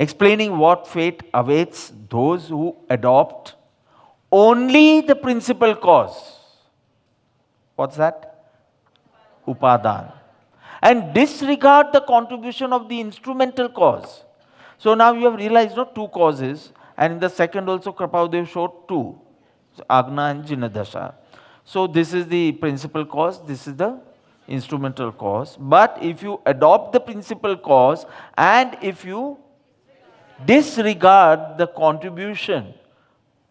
explaining what fate awaits those who adopt only the principal cause. What's that? Upadan. And disregard the contribution of the instrumental cause. So now you have realized not two causes, and in the second also Kripadev showed two, so Agna and Jinadasha. So this is the principal cause, this is the instrumental cause. But if you adopt the principal cause and if you disregard the contribution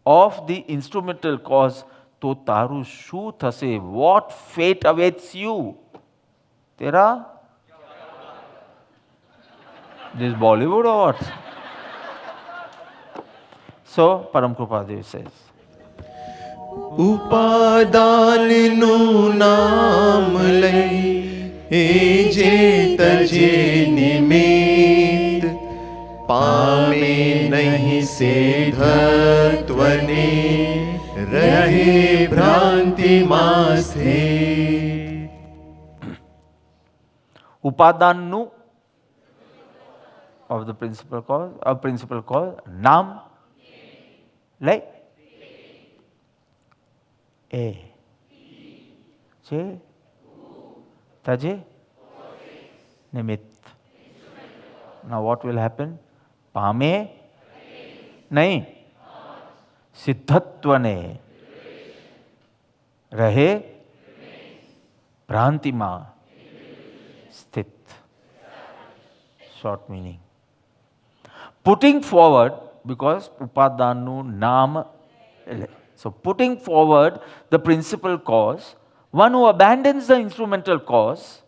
of the instrumental cause, to taru shu thase, what fate awaits you? Tera? This Bollywood or what? So, Param Kripadev says, ઉપાદાનનું નામ લઈ એ જે તજે નિમિત્ત પામે નહીં સિદ્ધત્વને રહે ભ્રાંતિમાં સ્થિત. Upadanu of the principal cause, Nam, like A, J, Taje, Nimit. Now what will happen? Pame, Nahi, Siddhatvane, Rahe, Bhrantima, Sthit. Short meaning. Putting forward, because Upadanu Nam, so putting forward the principal cause, one who abandons the instrumental cause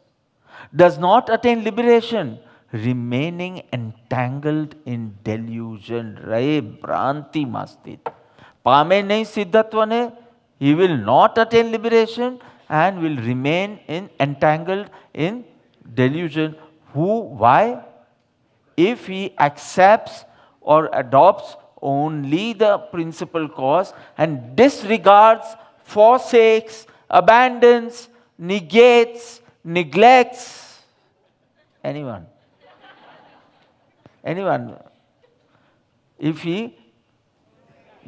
does not attain liberation, remaining entangled in delusion. Rahe Bhranti Mastit. Pame nahi Siddhatvane, he will not attain liberation and will remain entangled in delusion. Why? If he accepts or adopts only the principal cause and disregards, forsakes, abandons, negates, neglects anyone. If he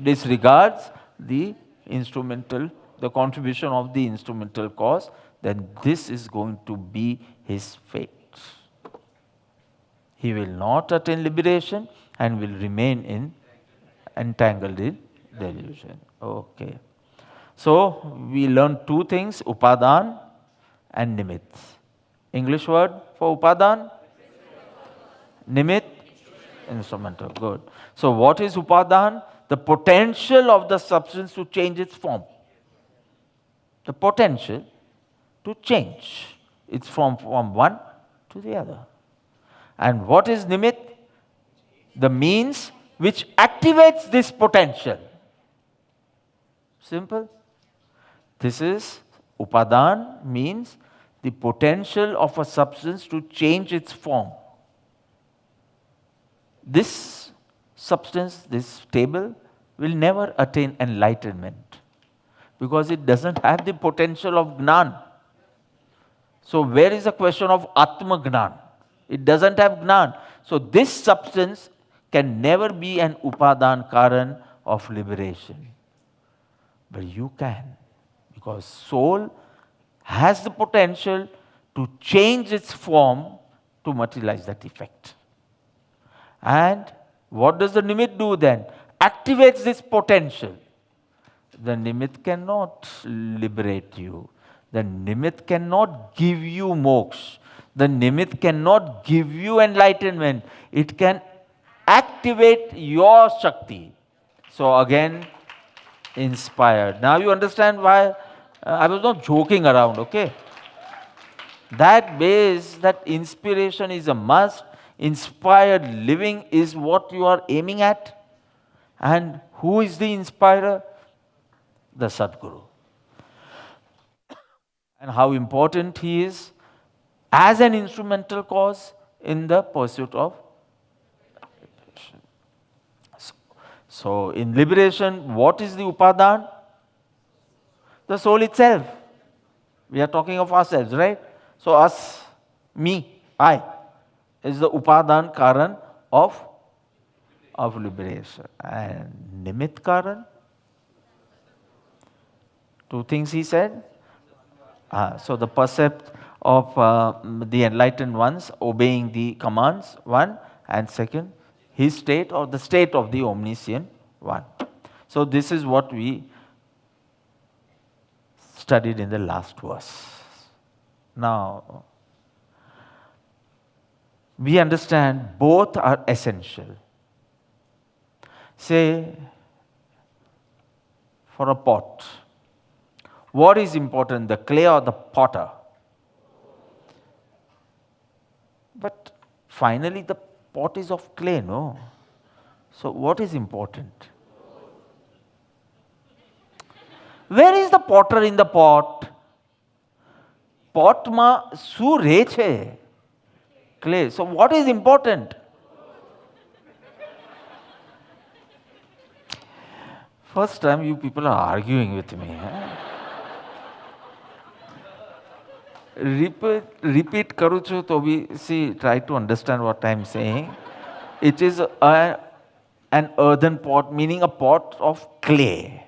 disregards the contribution of the instrumental cause, then this is going to be his fate. He will not attain liberation and will remain entangled in delusion. Okay. So, we learned two things, Upadan and Nimit. English word for Upadan? Nimit? Instrumental. Good. So, what is Upadan? The potential of the substance to change its form. The potential to change its form from one to the other. And what is Nimit? The means which activates this potential. Simple. This is Upadan, means the potential of a substance to change its form. This substance, this table, will never attain enlightenment because it doesn't have the potential of Gnan. So where is the question of Atma Gnan? It doesn't have Gnan. So this substance can never be an Upadan Karan of liberation. But you can, because soul has the potential to change its form to materialize that effect. And what does the Nimit do then? Activates this potential. The Nimit cannot liberate you. The Nimit cannot give you moksha. The Nimit cannot give you enlightenment. It can activate your Shakti. So again, inspired. Now you understand why I was not joking around, okay? That base, that inspiration is a must. Inspired living is what you are aiming at. And who is the inspirer? The Sadguru. And how important he is as an instrumental cause in the pursuit of liberation. So in liberation, what is the Upadan? The soul itself. We are talking of ourselves, right? So me, I, is the Upadan Karan of of liberation. And Nimit Karan, two things he said. So the percept of the enlightened ones obeying the commands, one, and second, his state or the state of the omniscient one. So this is what we studied in the last verse. Now, we understand both are essential. Say, for a pot, what is important, the clay or the potter? But finally, the pot is of clay, no? So, what is important? Where is the potter in the pot? Pot ma su re che? Clay. So, what is important? First time you people are arguing with me. Repeat karu chu to bhi, see, try to understand what I am saying. It is an earthen pot, meaning a pot of clay.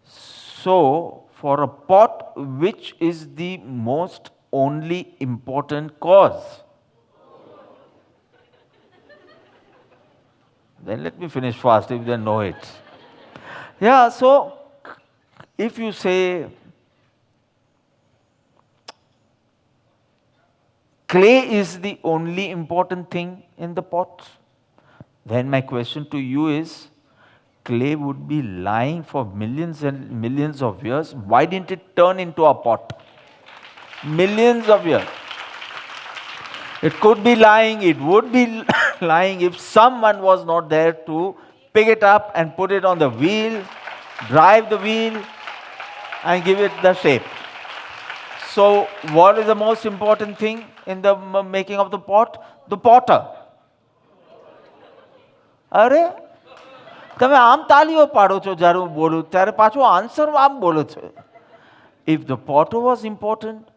So, for a pot, which is the most only important cause? Then let me finish fast if they know it. Yeah, so if you say clay is the only important thing in the pot, then my question to you is, clay would be lying for millions and millions of years. Why didn't it turn into a pot? Millions of years. It could be lying, it would be lying if someone was not there to pick it up and put it on the wheel, drive the wheel, and give it the shape. So, what is the most important thing in the making of the pot? The potter. અરે તમે આમ તાલીઓ પાડો છો જ્યારે હું બોલું ત્યારે પાછો આન્સર આમ બોલો છો. If the potter was important,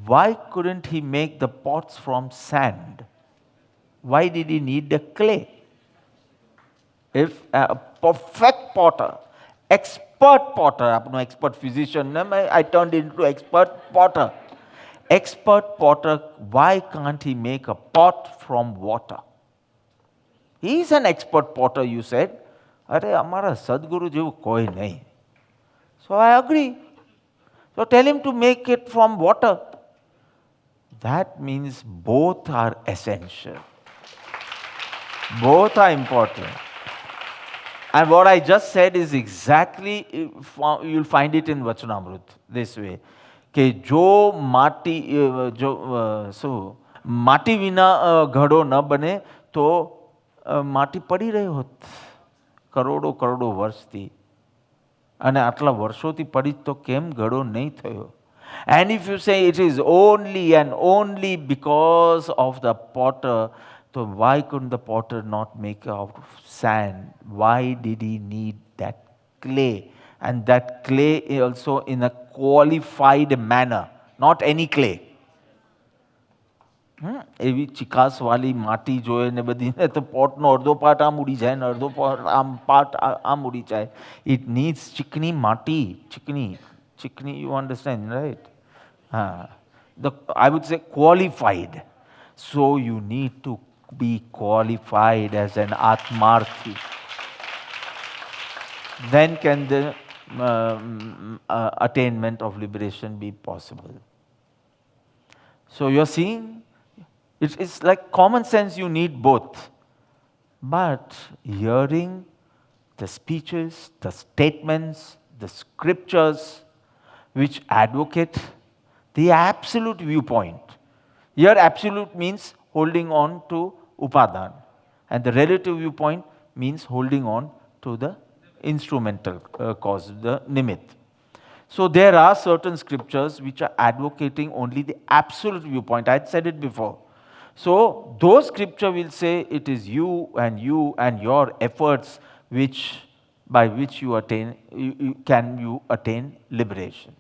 why couldn't he make the pots from sand? Why did he need the clay? If a perfect potter, expert potter, આપનો expert physician, I turned into expert potter. Expert potter, why can't he make a pot from water? He is an expert potter, you said. અરે અમારા સદગુરુ જેવું કોઈ નહીં. So I agree. So tell him to make it from water. That means both are essential. Both are important. And what I just said is exactly, you'll find it in Vachanamrut this way. કે જો માટી વિના ઘડો ન બને તો માટી પડી રહી હોત કરોડો કરોડો વર્ષથી અને આટલા વર્ષોથી પડી તો કેમ ઘડો નહીં થયો? And if you say it is only and only because of the potter, so why couldn't the potter not make out of sand? Why did he need that clay? And that clay also in a qualified manner, not any clay. એવી ચિકાસવાળી માટી જોઈએ ને બધી ને તો પોટનો અડધો part આમ ઉડી જાય ને અડધો પાર્ટ આમ ઉડી જાય. It needs ચીકણી માટી, ચીકણી, you understand, right? I would say qualified. So you need to be qualified as an Atmarthi. Then can the attainment of liberation be possible. So you're seeing, it's like common sense, you need both. But hearing the speeches, the statements, the scriptures which advocate the absolute viewpoint. Here absolute means holding on to upadan, and the relative viewpoint means holding on to the instrumental cause, the nimit. So there are certain scriptures which are advocating only the absolute viewpoint. I had said it before. So those scripture will say it is you and your efforts by which you attain liberation.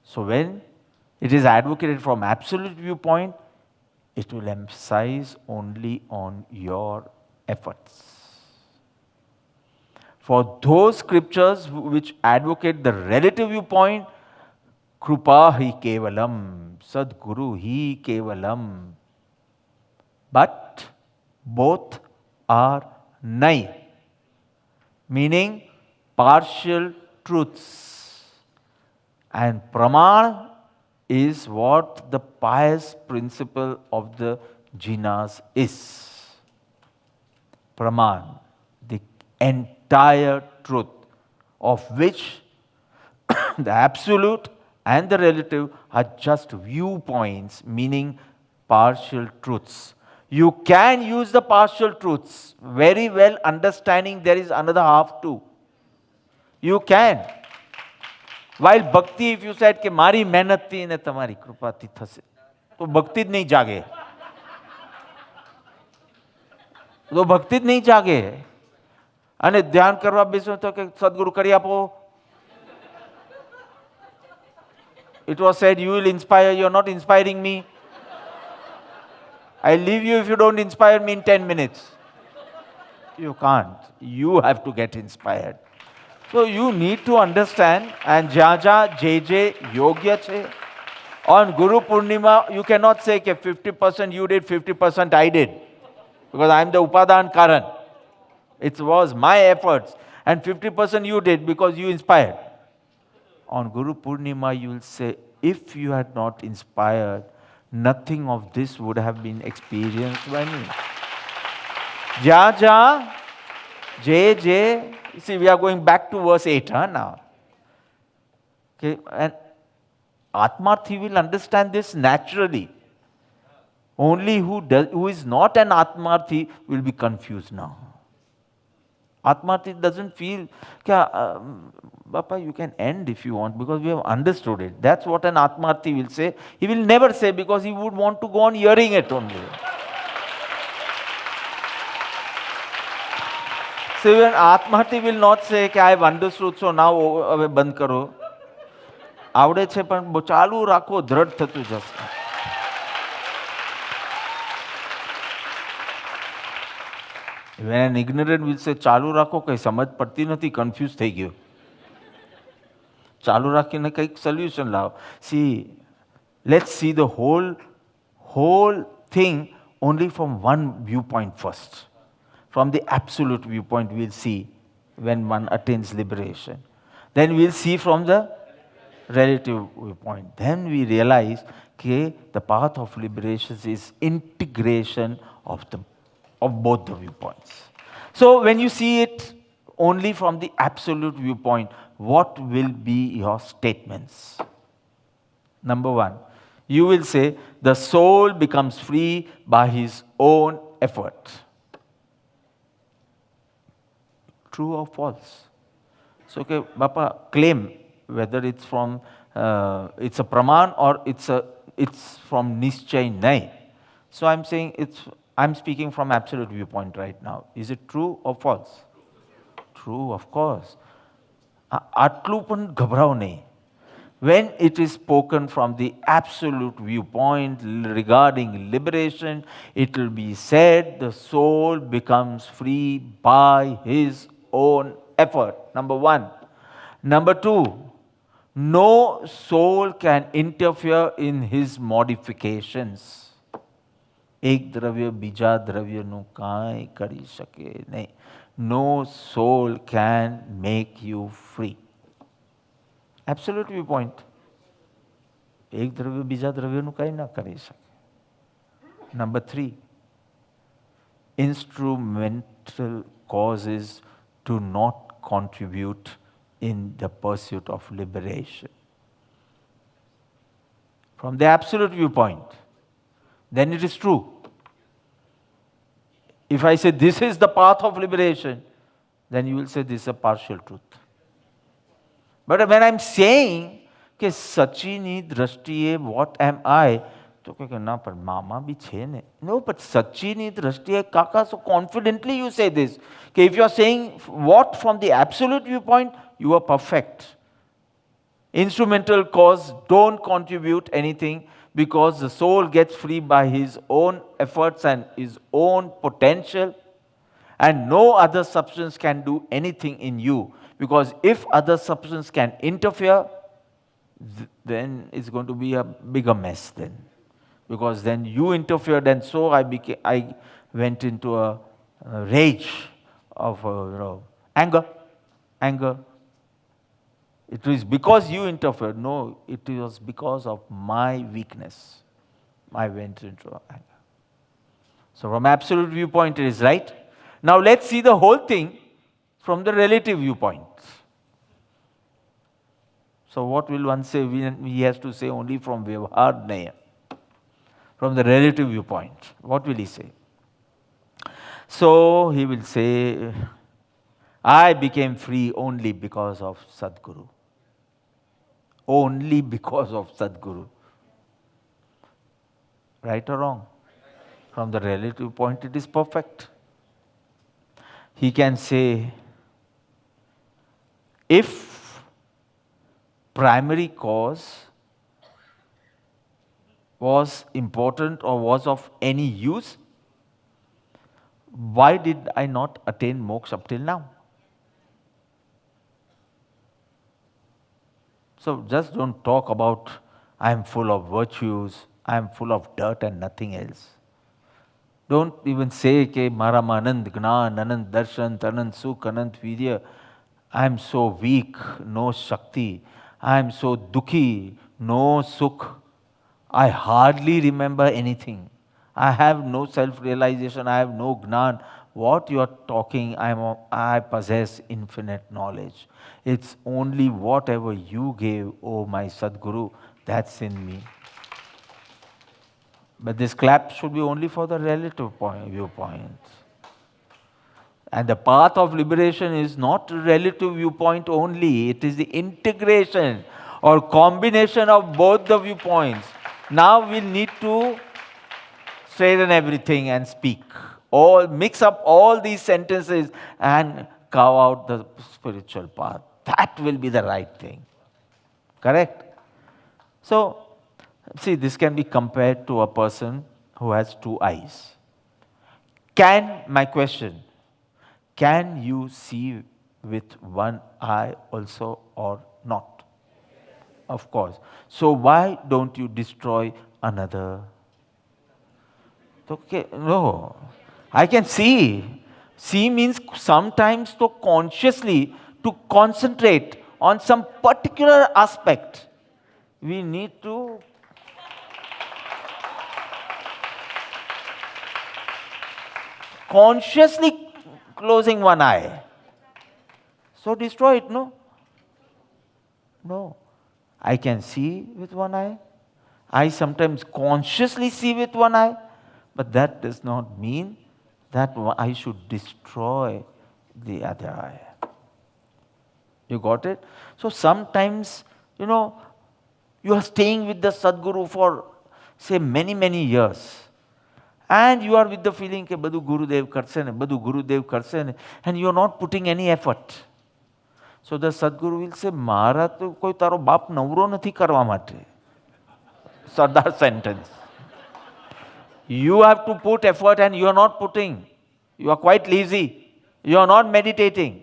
So when it is advocated from absolute viewpoint, it will emphasize only on your efforts. For those scriptures which advocate the relative viewpoint, Krupa hi kevalam, Sadguru hi kevalam. But both are nai, meaning partial truths. And praman is what the pious principle of the jinas is. Praman, the entire truth, of which the absolute and the relative are just viewpoints, meaning partial truths. You can use the partial truths very well, understanding there is another half too. You can. While bhakti, if you said કે મારી મહેનતથી ને તમારી કૃપાથી થશે, તો ભક્તિ જ નહીં જાગે. તો ભક્તિ જ નહીં જાગે. અને ધ્યાન કરવા બેસો તો કે સદગુરુ કરી આપો. It was said, you will inspire, you are not inspiring me. I leave you if you don't inspire me in 10 minutes. You can't. You have to get inspired. So you need to understand, and Jaja JJ Yogya che. On Guru Purnima, you cannot say that 50% you did, 50% I did. Because I am the Upadan Karan. It was my efforts. And 50% you did because you inspired. On Guru Purnima, you will say, if you had not inspired, nothing of this would have been experienced by me. Jaja JJ. See, we are going back to verse 8 now. Okay, and Atmarthi will understand this naturally. Only who is not an Atmarthi will be confused now. Atmarthi doesn't feel, Bapa, you can end if you want, because we have understood it. That's what an Atmarthi will say. He will never say, because he would want to go on hearing it only. So even Atmarthi will not say that I have understood, so now હવે બંધ કરો. આવડે છે પણ ચાલુ રાખો, દ્રઢ થતું જશે. When an ignorant will say ચાલુ રાખો, કઈ સમજ પડતી નથી, કન્ફ્યુઝ થઈ ગયો. ચાલુ રાખીને કંઈક સોલ્યુશન લાવો. See, let's see the whole thing only from one viewpoint first. From the absolute viewpoint, we'll see when one attains liberation. Then we'll see from the relative viewpoint. Then we realize that the path of liberation is integration of both the viewpoints. So when you see it only from the absolute viewpoint, what will be your statements? Number one, you will say the soul becomes free by his own effort. True or false? So, okay, Bapa, claim whether it's from it's a praman or it's from nischay nai. So I'm saying I'm speaking from absolute viewpoint right now. Is it true or false? True, of course. આટલું પણ ઘબરાઓ નહીં. When it is spoken from the absolute viewpoint regarding liberation, it will be said the soul becomes free by his own effort. Number one. Number two, no soul can interfere in his modifications. એક દ્રવ્ય બીજા દ્રવ્યનું કાંઈ કરી શકે નહીં. No soul can make you free. Absolute viewpoint. એક દ્રવ્ય બીજા દ્રવ્યનું કાંઈ ના કરી શકે. Number three, instrumental causes do not contribute in the pursuit of liberation. From the absolute viewpoint, then it is true. If I say this is the path of liberation, then you will say this is a partial truth. But when I'm saying કે સચીની દ્રષ્ટિએ what am I, તો કે ના પણ મામા બી છે ને. No, but સચીની દ્રષ્ટિએ કાકા, so confidently you say this. કે if you are saying what from the absolute viewpoint, you are perfect. Instrumental cause don't contribute anything, because the soul gets free by his own efforts and his own potential. And no other substance can do anything in you. Because if other substance can interfere, then it's going to be a bigger mess then. Because then you interfered, and so I went into a rage of anger. Anger. It is because you interfered. No, it was because of my weakness. I went into anger. So from absolute viewpoint, it is right. Now let's see the whole thing from the relative viewpoint. So what will one say? He has to say only from Vyavahar Naya. From the relative viewpoint. What will he say? So he will say, I became free only because of Sadguru. Only because of Sadguru. Right or wrong? From the relative point, it is perfect. He can say, if primary cause was important or was of any use, why did I not attain moksha up till now? So just don't talk about I am full of virtues, I am full of dirt and nothing else. Don't even say ke Marama Anand Gnan, Anand Darshan, Anand Sukh, Anand Virya. I am so weak, no Shakti. I am so dukhi, no Sukh. I hardly remember anything. I have no self-realization, I have no Gnan. What you are talking, I possess infinite knowledge. It's only whatever you gave, oh my Sadguru, that's in me. But this clap should be only for the relative viewpoint. And the path of liberation is not relative viewpoint only, it is the integration or combination of both the viewpoints. Now we need to straighten everything and speak. Mix up all these sentences and carve out the spiritual path. That will be the right thing. Correct? So, see, this can be compared to a person who has two eyes. My question, can you see with one eye also or not? Of course. So why don't you destroy another? Okay, no. I can see. See means sometimes to consciously to concentrate on some particular aspect. We need to consciously closing one eye. So destroy it, no? No. I can see with one eye. I sometimes consciously see with one eye. But that does not mean that I should destroy the other eye. You got it? So sometimes, you are staying with the Sadguru for, say, many, many years. And you are with the feeling that Badu Gurudev Karsene, Badu Gurudev Karsene, and you are not putting any effort. So the Sadguru will say, Mara to koi taro bap navro nathi karwa mate. Sardar sentence. You have to put effort and you are not putting. You are quite lazy. You are not meditating.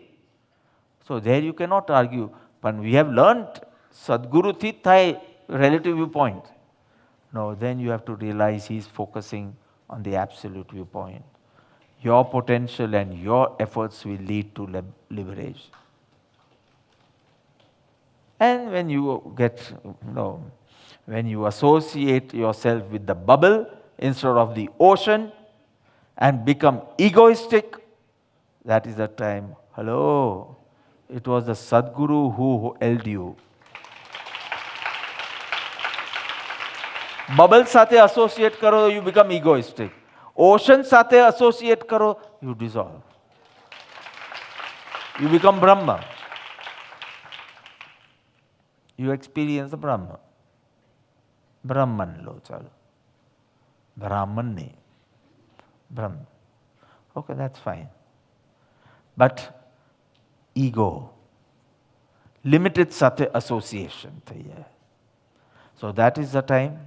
So there you cannot argue. But we have learned Sadguru thi thai relative viewpoint. No, then you have to realize he is focusing on the absolute viewpoint. Your potential and your efforts will lead to liberation. And when you when you associate yourself with the bubble instead of the ocean and become egoistic, that is the time, hello, it was the Sadguru who held you. Bubble સાથે associate karo, you become egoistic. Ocean સાથે associate karo, you dissolve. You become Brahma. You experience the Brahma. Brahman lo chalo. Brahman ne. Brahman. Okay, that's fine. But ego, limited સાથે association થઈ જાય. So that is the time.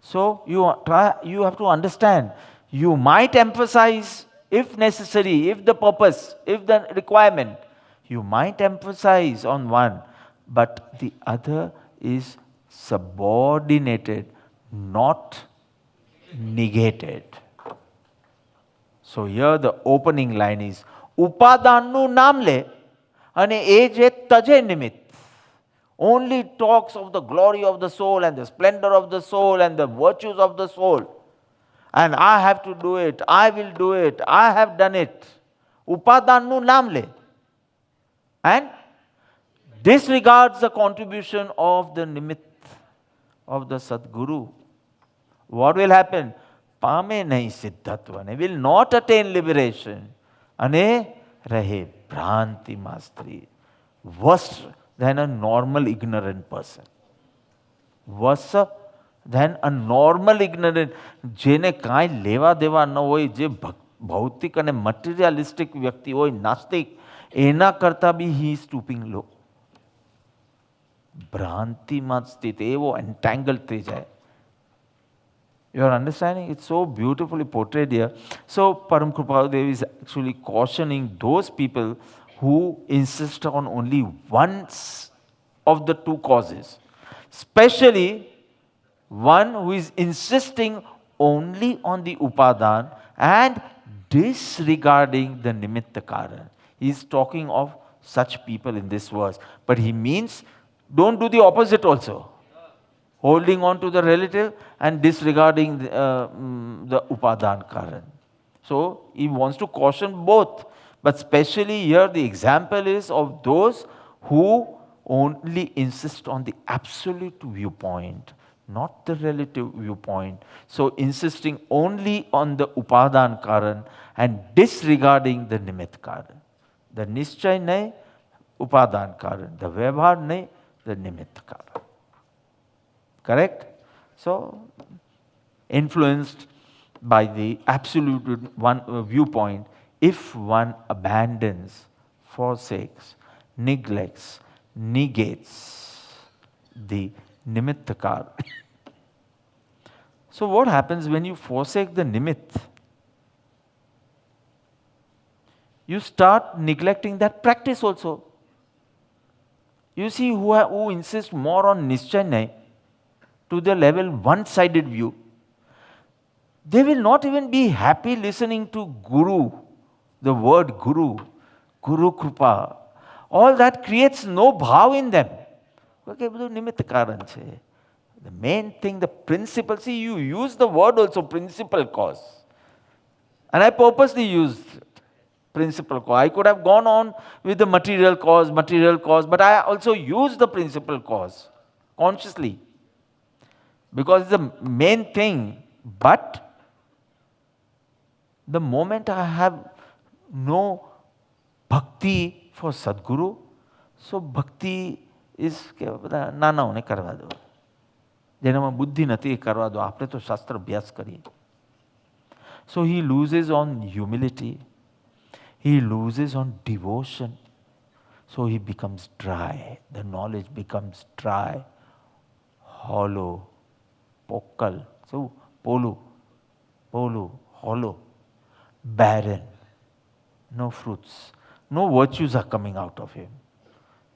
So you have to understand, you might emphasize if necessary, if the purpose, if the requirement, you might emphasize on one, but the other is subordinated, not negated. So here the opening line is ઉપાદાનનું નામ લે અને એ જે તજે નિમિત્ત. Only talks of the glory of the soul and the splendor of the soul and the virtues of the soul. And I have to do it, I will do it, I have done it. ઉપાદાનનું નામ લે. And disregards the contribution of the nimitt of the Sadguru. What will happen? પામે નહીં સિદ્ધત્વને, will not attain liberation. અને રહે ભ્રાંતિમાં સ્ત્રી. Worse than a normal ignorant person. Worse than a normal ignorant, જેને કાંઈ લેવા દેવા ન હોય, જે ભૌતિક અને મટીરિયાલિસ્ટિક વ્યક્તિ હોય, નાસ્તિક, એના કરતાં બી he is stooping low. ભ્રાંતિમાં સ્થિત એવો entangled થઈ જાય. You are understanding? It's so beautifully portrayed here. So Param Kripaludev is actually cautioning those people who insist on only one of the two causes. Especially one who is insisting only on the upadan and disregarding the nimitta karan. He is talking of such people in this verse. But he means don't do the opposite also. Holding on to the relative and disregarding the upadan karan. So he wants to caution both. But especially here the example is of those who only insist on the absolute viewpoint, not the relative viewpoint. So insisting only on the upadan karan and disregarding the nimitt karan. The nischay nahi, upadan karan. The vyavhar nahi, the nimitt karan. Correct? So, influenced by the absolute one viewpoint, if one abandons, forsakes, neglects, negates the nimittakar. So what happens when you forsake the nimitt? You start neglecting that practice also. You see who insist more on nischay to the level one-sided view, they will not even be happy listening to Guru, the word Guru, Guru Krupa. All that creates no bhav in them. Okay, nimitta karan chhe. The main thing, the principle, see you use the word also, principal cause. And I purposely used principal cause. I could have gone on with the material cause, but I also used the principal cause consciously. Because it's the main thing. But the moment I have no bhakti for Sadguru, so bhakti is નાનાઓને કરવા દો. જેનામાં બુદ્ધિ નથી એ કરવા દો. આપણે તો શાસ્ત્ર અભ્યાસ કરીએ. So he loses on humility. He loses on devotion. So he becomes dry. The knowledge becomes dry, hollow, pokkal. So polu, hollow, barren, no fruits, no virtues are coming out of him.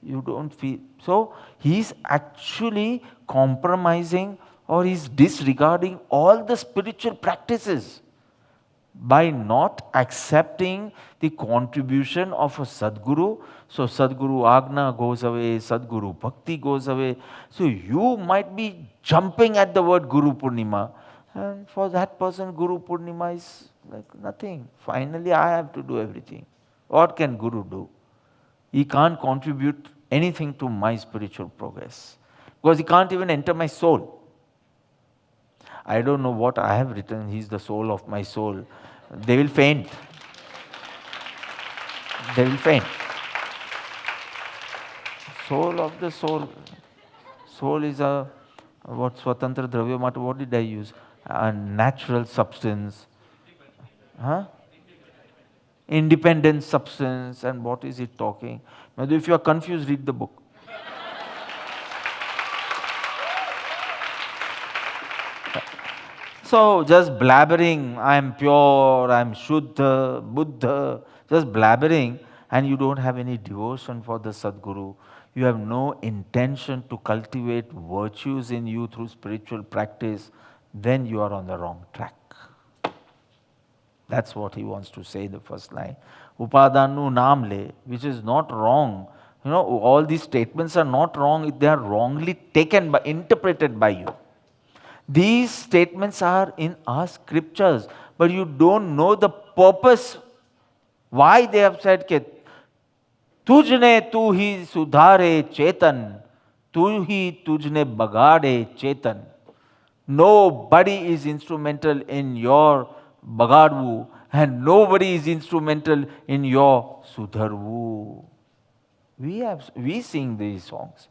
You don't feel. So he's actually compromising or he's disregarding all the spiritual practices by not accepting the contribution of a Sadguru. So Sadguru Agna goes away, Sadguru Bhakti goes away. So you might be jumping at the word Guru Purnima, and for that person Guru Purnima is like nothing. Finally I have to do everything. What can Guru do? He can't contribute anything to my spiritual progress because he can't even enter my soul. I don't know what I have written. He's the soul of my soul. They will faint. They will faint. Soul of the soul. Soul is a, what Swatantra Dravya Mata, what did I use? A natural substance. Huh? Independent substance. And what is it talking? Now, if you are confused, read the book. So just blabbering, I am pure, I am Shuddha, Buddha, just blabbering, and you don't have any devotion for the Sadguru. You have no intention to cultivate virtues in you through spiritual practice, then you are on the wrong track. That's what he wants to say in the first line. Upadanu naam le, which is not wrong. You know, all these statements are not wrong if they are wrongly taken by, interpreted by you. These statements are in our scriptures, but you don't know the purpose why they have said कि तुझने तू ही सुधारे चेतन, तू ही तुझने बगाड़े चेतन. Nobody is instrumental in your bagadvu and nobody is instrumental in your sudharvu. We sing these songs.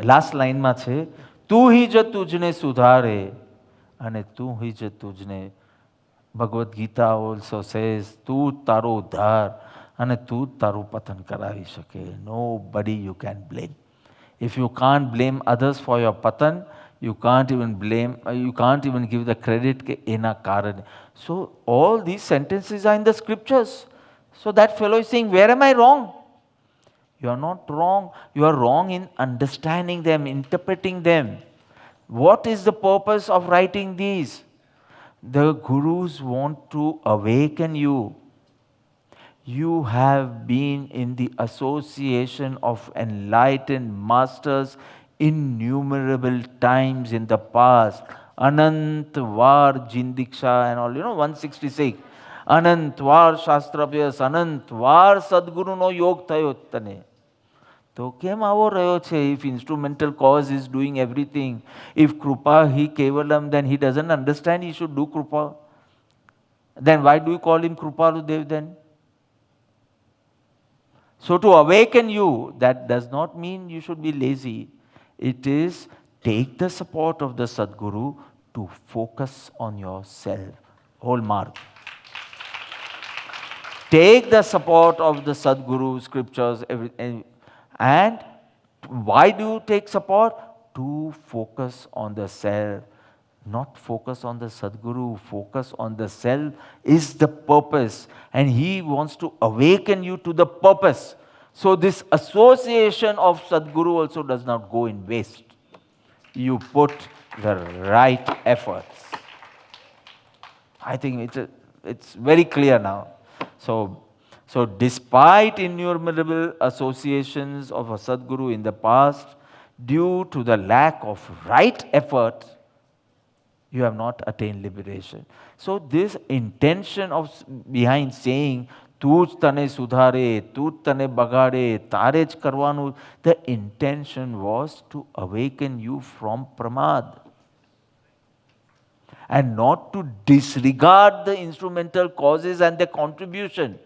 Last line માં છે તું ही જ तुझने सुधारे અને તું ही જ तुझने ભગવદ્ ગીતા also says તું તારો ઉદ્ધાર અને તું તારું પતન કરાવી શકે. Nobody you can blame. If you can't blame others for your patan, you can't even give the credit ke ena karan. So all these sentences are in the scriptures. So that fellow is saying, where am I wrong? You are not wrong. You are wrong in understanding them, interpreting them. What is the purpose of writing these? The gurus want to awaken you. You have been in the association of enlightened masters innumerable times in the past. Anant var jindiksha and all, 166. Anant var શાસ્ત્રાભ્યાસ, અનંત વાર સદગુરુનો યોગ થયો તને. તો કેમ આવો રહ્યો છે? If instrumental cause is doing everything, if krupa hi kevalam, then he doesn't understand he should do krupa. Then why do you call him Krupaludev then? So to awaken you, that does not mean you should be lazy. It is take the support of the Sadguru to focus on yourself. Whole mark. Take the support of the Sadguru, scriptures, everything. And why do you take support? To focus on the self. Not focus on the Sadguru, focus on the self is the purpose. And he wants to awaken you to the purpose. So this association of Sadguru also does not go in waste. You put the right efforts. I think it's very clear now. So despite innumerable associations of a Sadguru in the past, due to the lack of right effort, you have not attained liberation. So this intention behind saying, તું જ તને સુધારે, તું જ તને બગાડે, તારે જ કરવાનું, the intention was to awaken you from pramad. And not to disregard the instrumental causes and their contribution.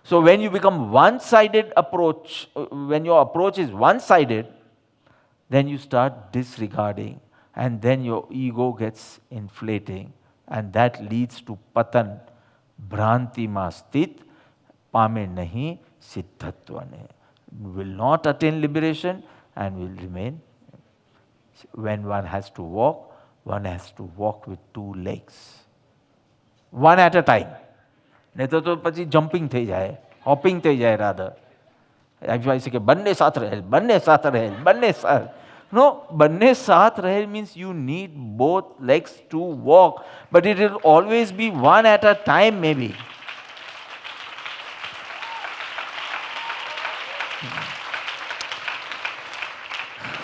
So when you become one-sided approach, when your approach is one-sided, then you start disregarding and then your ego gets inflating and that leads to patan. Bhranti ma sthit pame nahi siddhatvane. Will not attain liberation and will remain. When one has to walk with two legs. One at a time. નહીં તો પછી jumping થઈ જાય, hoping થઈ જાય rather. I say કે બંને સાથ રહેલ, બંને સાથ રહેલ, બંને સાથ. No, બંને સાથ રહેલ means you need both legs to walk, but it will always be one at a time maybe.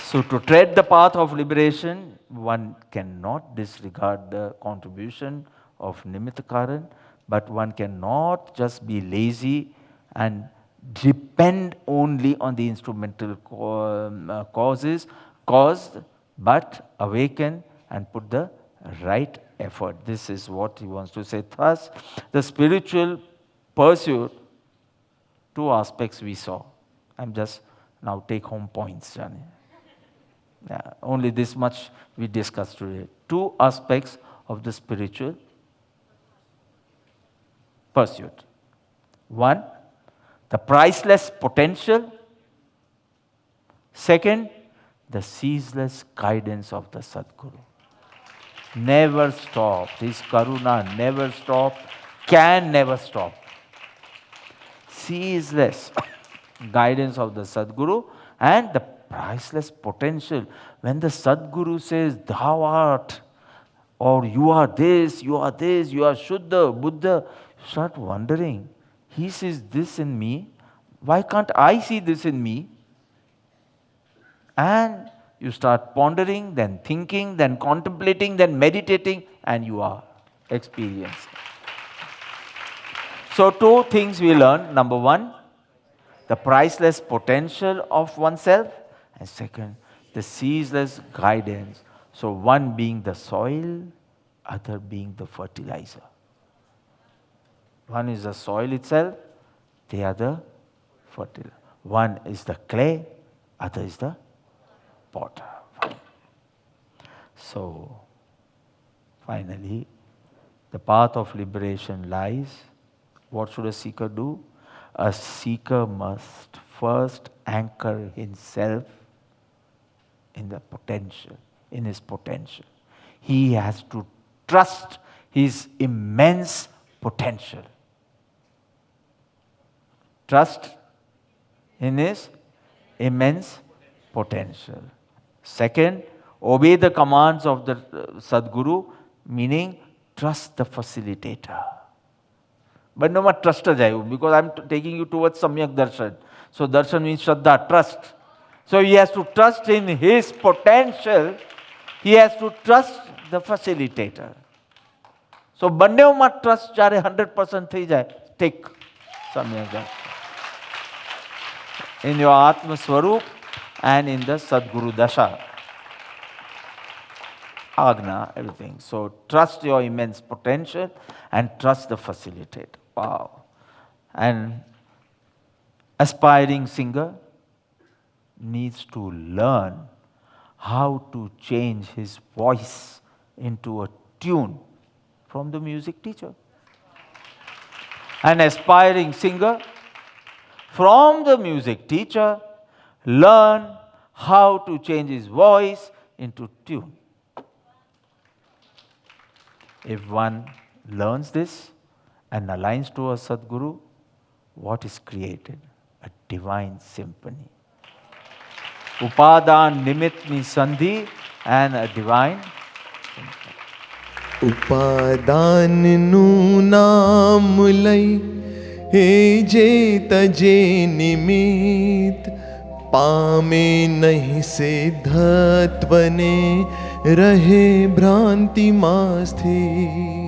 So to tread the path of liberation, one cannot disregard the contribution of Nimitta Karan, but one cannot just be lazy and depend only on the instrumental causes, but awaken and put the right effort. This is what he wants to say. Thus, the spiritual pursuit, two aspects we saw. I'm just now take home points, Jani. Yeah, only this much we discussed today. Two aspects of the spiritual pursuit. One, the priceless potential. Second, the ceaseless guidance of the Sadguru. never stop. His karuna never stop, can never stop. Ceaseless guidance of the Sadguru and the priceless potential. When the Sadguru says, thou art, or you are this, you are this, you are Shuddha, Buddha, you start wondering, he sees this in me, why can't I see this in me? And you start pondering, then thinking, then contemplating, then meditating, and you are experiencing. So two things we learn. Number one, the priceless potential of oneself, and second, the ceaseless guidance. So one being the soil, other being the fertilizer. One is the soil itself, the other fertilizer. One is the clay, other is the potter. So, finally, the path of liberation lies. What should a seeker do? A seeker must first anchor himself in the potential, in his potential. He has to trust his immense potential. Trust in his immense potential. Second, obey the commands of the Sadguru, meaning trust the facilitator. But no matter trust jaye, because I am taking you towards Samyak Darshan. So Darshan means Shraddha, trust. So he has to trust in his potential, he has to trust the facilitator. So બંનેમાં trust જ્યારે 100% થઈ જાય, take Samyak Darshan. In your Atma Swarup and in the Sadguru Dasha. Agna, everything. So trust your immense potential and trust the facilitator. Wow. And aspiring singer needs to learn how to change his voice into a tune from the music teacher. An aspiring singer from the music teacher learn how to change his voice into tune. If one learns this and aligns to a Sadguru, what is created? A divine symphony. Upadan Nimitni Sandhi and a divine symphony. Upadannu naam lai, he je taje nimit, पामे नहीं सिद्धत्वने रहे भ्रांति मां स्थिर.